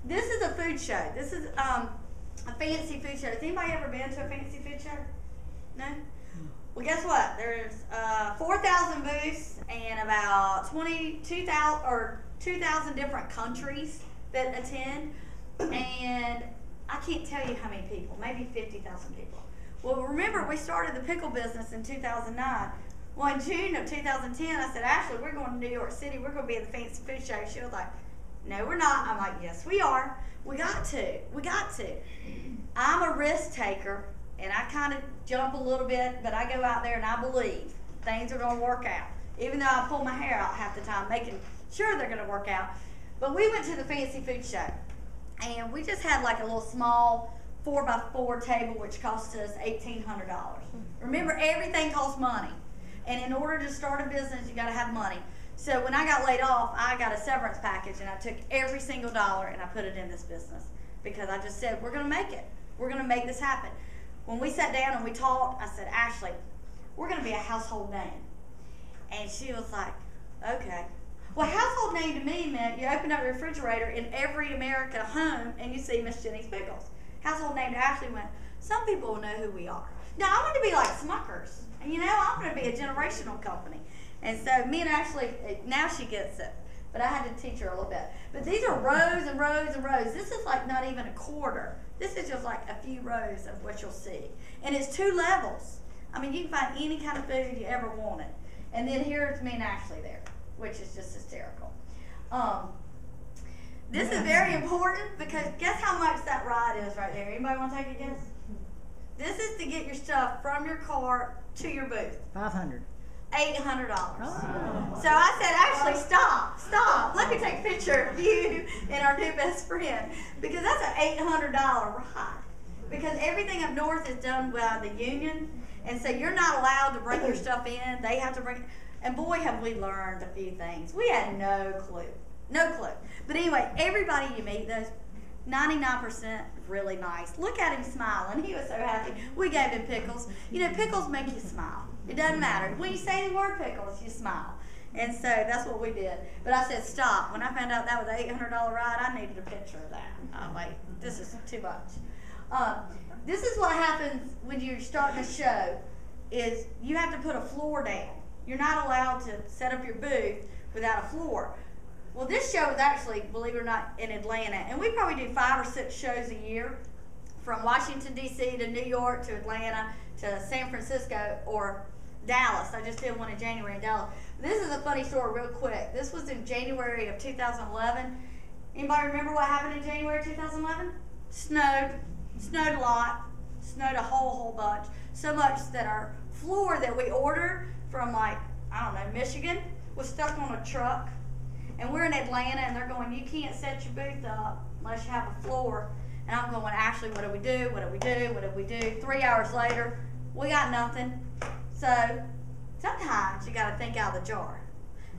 This is a food show. This is a fancy food show. Has anybody ever been to a fancy food show? No? Well, guess what? There's 4,000 booths and about 22,000 or 2,000 different countries that attend. And I can't tell you how many people, maybe 50,000 people. Well, remember, we started the pickle business in 2009. Well, in June of 2010, I said, Ashley, we're going to New York City. We're going to be at the fancy food show. She was like, no, we're not. I'm like, yes, we are. We got to. We got to. I'm a risk taker, and I kind of jump a little bit, but I go out there and I believe things are going to work out. Even though I pull my hair out half the time, making sure they're going to work out. But we went to the fancy food show, and we just had like a little small 4x4 table, which cost us $1,800. Remember, everything costs money. And in order to start a business, you got to have money. So when I got laid off, I got a severance package, and I took every single dollar and I put it in this business because I just said, we're going to make it. We're going to make this happen. When we sat down and we talked, I said, Ashley, we're going to be a household name. And she was like, okay. Well, household name to me meant you open up your refrigerator in every American home and you see Miss Jenny's Pickles. Household name to Ashley went, some people will know who we are. Now, I want to be like Smuckers. And you know, I'm going to be a generational company. And so me and Ashley, now she gets it. But I had to teach her a little bit. But these are rows and rows and rows. This is like not even a quarter. This is just like a few rows of what you'll see. And it's 2 levels. I mean, you can find any kind of food you ever wanted. And then here's me and Ashley there, which is just hysterical. This is very important because guess how much that ride is right there? Anybody want to take a guess? This is to get your stuff from your car to your booth. $500. $800. Oh. So I said, Ashley, stop. Let me take a picture of you and our new best friend because that's an $800 ride. Because everything up north is done by the union, and so you're not allowed to bring your stuff in. They have to bring. And boy, have we learned a few things. We had no clue. But anyway, everybody you meet, those 99% really nice. Look at him smiling. He was so happy. We gave him pickles. You know, pickles make you smile. It doesn't matter. When you say the word pickles, you smile. And so that's what we did. But I said, stop. When I found out that was an $800 ride, I needed a picture of that. Oh, wait, this is too much. This is what happens when you're starting a show is you have to put a floor down. You're not allowed to set up your booth without a floor. Well, this show is actually, believe it or not, in Atlanta. And we probably do 5 or 6 shows a year from Washington, D.C. to New York to Atlanta to San Francisco or Dallas. I just did one in January in Dallas. This is a funny story real quick. This was in January of 2011. Anybody remember what happened in January 2011? Snowed a lot, snowed a whole bunch. So much that our floor that we ordered from like, I don't know, Michigan was stuck on a truck. And we're in Atlanta and they're going, you can't set your booth up unless you have a floor. And I'm going, Ashley, what do we do? What do we do? What do we do? 3 hours later, we got nothing. So sometimes you got to think out of the jar.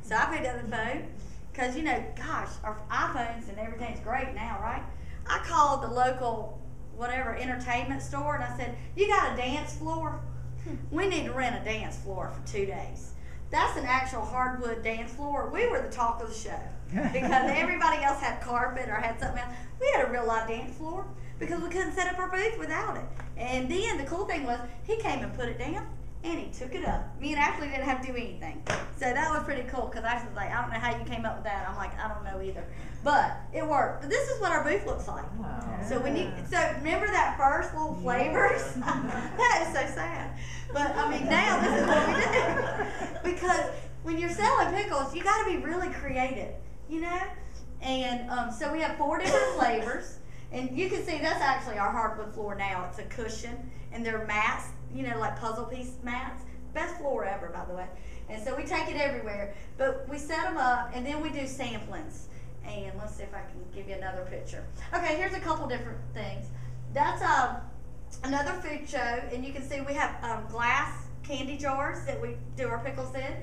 So I picked up the phone because, you know, gosh, our iPhones and everything's great now, right? I called the local whatever entertainment store and I said, you got a dance floor? We need to rent a dance floor for 2 days. That's an actual hardwood dance floor. We were the talk of the show because everybody else had carpet or had something else. We had a real live dance floor because we couldn't set up our booth without it. And then the cool thing was he came and put it down and he took it up. Me and Ashley didn't have to do anything. So that was pretty cool because Ashley was like, I don't know how you came up with that. I'm like, I don't know either. But it worked. But this is what our booth looks like. Wow. So remember that first little flavors? That is so sad. But I mean, now this is what we do. Because when you're selling pickles, you got to be really creative, you know? And so we have 4 different flavors. And you can see that's actually our hardwood floor now. It's a cushion. And they're mats, you know, like puzzle piece mats. Best floor ever, by the way. And so we take it everywhere. But we set them up, and then we do samplings. And let's see if I can give you another picture. Okay, here's a couple different things. That's another food show, and you can see we have glass candy jars that we do our pickles in.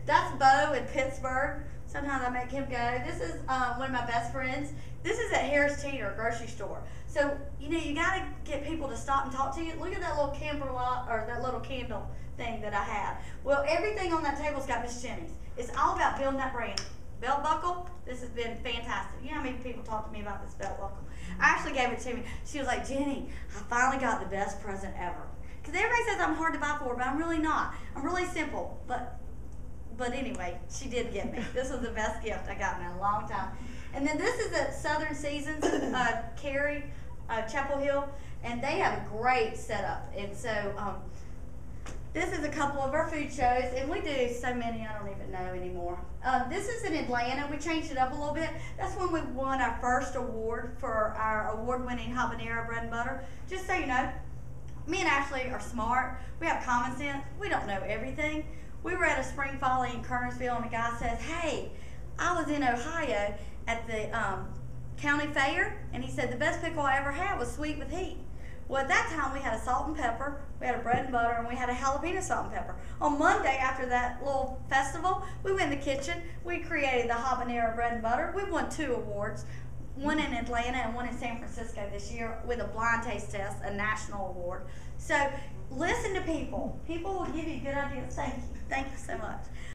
That's Bo in Pittsburgh. Sometimes I make him go. This is one of my best friends. This is at Harris Teeter grocery store. So, you know, you got to get people to stop and talk to you. Look at that little camper lot, or that little candle thing that I have. Well, everything on that table's got Miss Jenny's. It's all about building that brand. belt buckle, this has been fantastic. You know how many people talk to me about this belt buckle? I actually gave it to me. She was like, Jenny, I finally got the best present ever. Because everybody says I'm hard to buy for, but I'm really not. I'm really simple. But anyway, she did get me. This was the best gift I got in a long time. And then this is a Southern Seasons, Cary, Chapel Hill, and they have a great setup. And so this is a couple of our food shows, and we do so many I don't even know anymore. This is in Atlanta. We changed it up a little bit. That's when we won our first award for our award-winning habanero bread and butter. Just so you know, me and Ashley are smart. We have common sense. We don't know everything. We were at a spring folly in Kernersville, and a guy says, hey, I was in Ohio at the county fair, and he said the best pickle I ever had was sweet with heat. Well, at that time, we had a salt and pepper, we had a bread and butter, and we had a jalapeno salt and pepper. On Monday, after that little festival, we went in the kitchen. We created the habanero bread and butter. We won 2 awards, one in Atlanta and one in San Francisco this year with a blind taste test, a national award. So listen to people. People will give you good ideas. Thank you. Thank you so much.